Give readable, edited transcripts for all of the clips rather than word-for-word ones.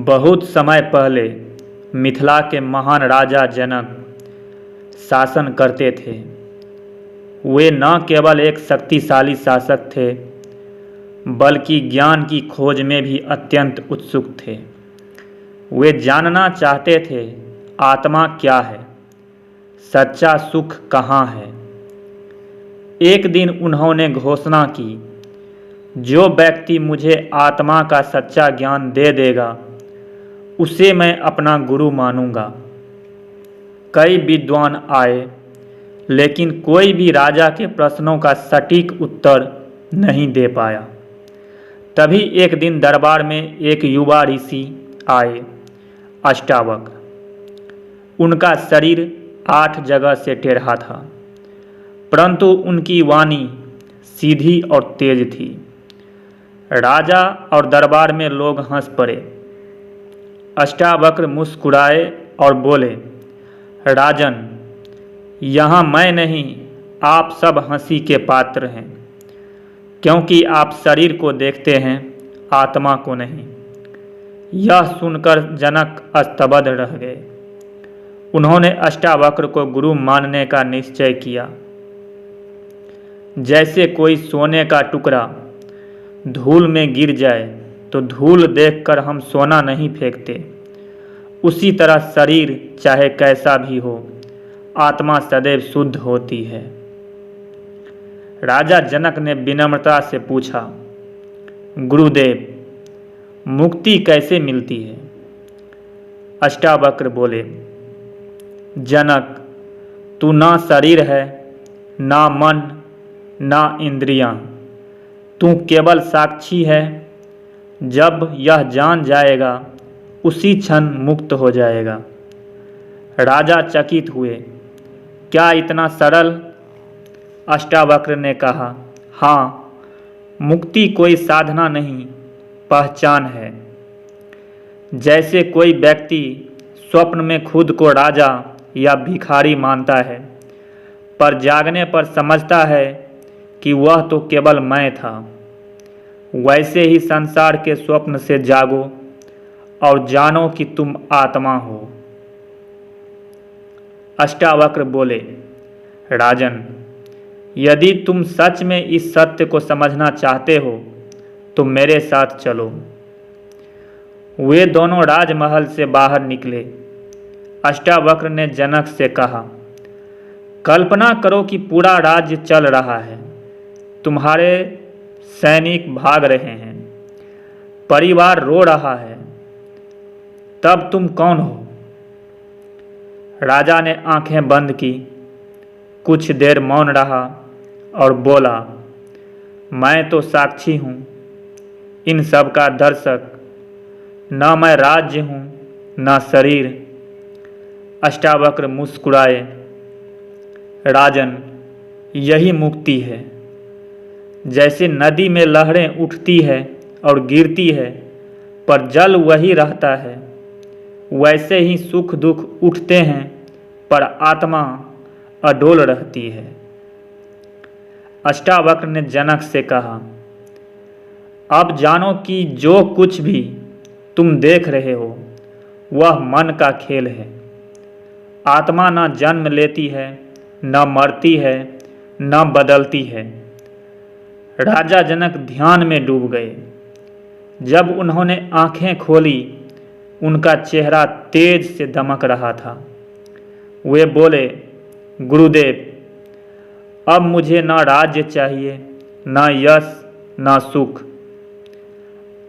बहुत समय पहले मिथिला के महान राजा जनक शासन करते थे। वे न केवल एक शक्तिशाली शासक थे बल्कि ज्ञान की खोज में भी अत्यंत उत्सुक थे। वे जानना चाहते थे आत्मा क्या है, सच्चा सुख कहाँ है। एक दिन उन्होंने घोषणा की, जो व्यक्ति मुझे आत्मा का सच्चा ज्ञान दे देगा उसे मैं अपना गुरु मानूंगा। कई विद्वान आए लेकिन कोई भी राजा के प्रश्नों का सटीक उत्तर नहीं दे पाया। तभी एक दिन दरबार में एक युवा ऋषि आए, अष्टावक्र। उनका शरीर 8 जगह से टेढ़ा था, परंतु उनकी वाणी सीधी और तेज थी। राजा और दरबार में लोग हंस पड़े। अष्टावक्र मुस्कुराए और बोले, राजन, यहाँ मैं नहीं, आप सब हंसी के पात्र हैं, क्योंकि आप शरीर को देखते हैं, आत्मा को नहीं। यह सुनकर जनक स्तब्ध रह गए। उन्होंने अष्टावक्र को गुरु मानने का निश्चय किया। जैसे कोई सोने का टुकड़ा धूल में गिर जाए तो धूल देखकर हम सोना नहीं फेंकते, उसी तरह शरीर चाहे कैसा भी हो, आत्मा सदैव शुद्ध होती है। राजा जनक ने विनम्रता से पूछा, गुरुदेव, मुक्ति कैसे मिलती है? अष्टावक्र बोले, जनक, तू ना शरीर है, ना मन, ना इंद्रियां, तू केवल साक्षी है। जब यह जान जाएगा उसी क्षण मुक्त हो जाएगा। राजा चकित हुए, क्या इतना सरल? अष्टावक्र ने कहा, हाँ, मुक्ति कोई साधना नहीं, पहचान है। जैसे कोई व्यक्ति स्वप्न में खुद को राजा या भिखारी मानता है, पर जागने पर समझता है कि वह तो केवल मैं था, वैसे ही संसार के स्वप्न से जागो और जानो कि तुम आत्मा हो। अष्टावक्र बोले, राजन, यदि तुम सच में इस सत्य को समझना चाहते हो तो मेरे साथ चलो। वे दोनों राजमहल से बाहर निकले। अष्टावक्र ने जनक से कहा, कल्पना करो कि पूरा राज्य चल रहा है, तुम्हारे सैनिक भाग रहे हैं, परिवार रो रहा है, तब तुम कौन हो? राजा ने आंखें बंद की, कुछ देर मौन रहा और बोला, मैं तो साक्षी हूँ, इन सब का दर्शक, न मैं राज्य हूँ न शरीर। अष्टावक्र मुस्कुराए, राजन, यही मुक्ति है। जैसे नदी में लहरें उठती है और गिरती है पर जल वही रहता है, वैसे ही सुख दुख उठते हैं पर आत्मा अडोल रहती है। अष्टावक्र ने जनक से कहा, अब जानो कि जो कुछ भी तुम देख रहे हो वह मन का खेल है। आत्मा न जन्म लेती है, न मरती है, न बदलती है। राजा जनक ध्यान में डूब गए। जब उन्होंने आंखें खोली, उनका चेहरा तेज से दमक रहा था। वे बोले, गुरुदेव, अब मुझे न राज्य चाहिए, न यश, न सुख।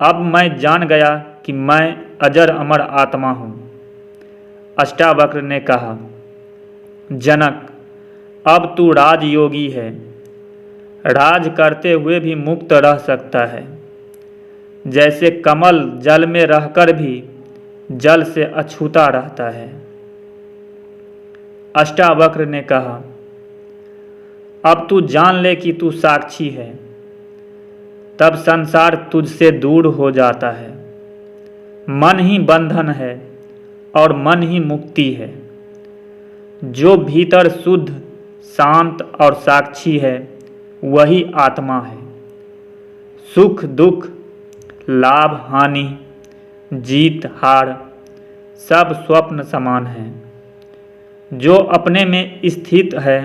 अब मैं जान गया कि मैं अजर अमर आत्मा हूँ। अष्टावक्र ने कहा, जनक, अब तू राजयोगी है, राज करते हुए भी मुक्त रह सकता है। जैसे कमल जल में रहकर भी जल से अछूता रहता है। अष्टावक्र ने कहा, अब तू जान ले कि तू साक्षी है, तब संसार तुझसे दूर हो जाता है। मन ही बंधन है और मन ही मुक्ति है। जो भीतर शुद्ध, शांत और साक्षी है वही आत्मा है। सुख दुख, लाभ हानि, जीत हार सब स्वप्न समान हैं। जो अपने में स्थित है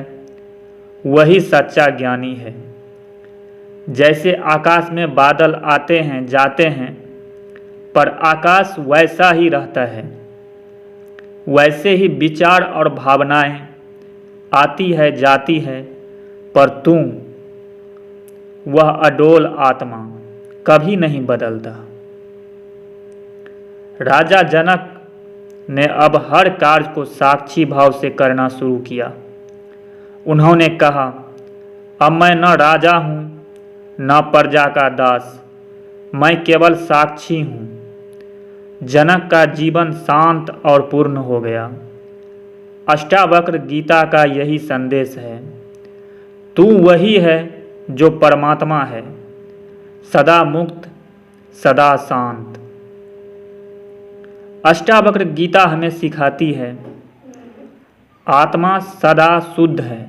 वही सच्चा ज्ञानी है। जैसे आकाश में बादल आते हैं जाते हैं, पर आकाश वैसा ही रहता है, वैसे ही विचार और भावनाएं आती है जाती है, पर तू वह अडोल आत्मा कभी नहीं बदलता। राजा जनक ने अब हर कार्य को साक्षी भाव से करना शुरू किया। उन्होंने कहा, अब मैं न राजा हूँ न प्रजा का दास, मैं केवल साक्षी हूँ। जनक का जीवन शांत और पूर्ण हो गया। अष्टावक्र गीता का यही संदेश है। तू वही है जो परमात्मा है, सदा मुक्त सदा शांत। अष्टावक्र गीता हमें सिखाती है, आत्मा सदा शुद्ध है।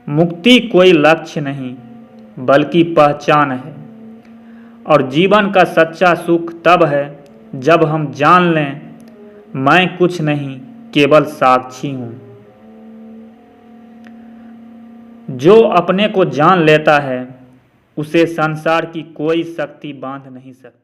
मुक्ति कोई लक्ष्य नहीं बल्कि पहचान है, और जीवन का सच्चा सुख तब है जब हम जान लें, मैं कुछ नहीं केवल साक्षी हूँ। जो अपने को जान लेता है उसे संसार की कोई शक्ति बांध नहीं सकती।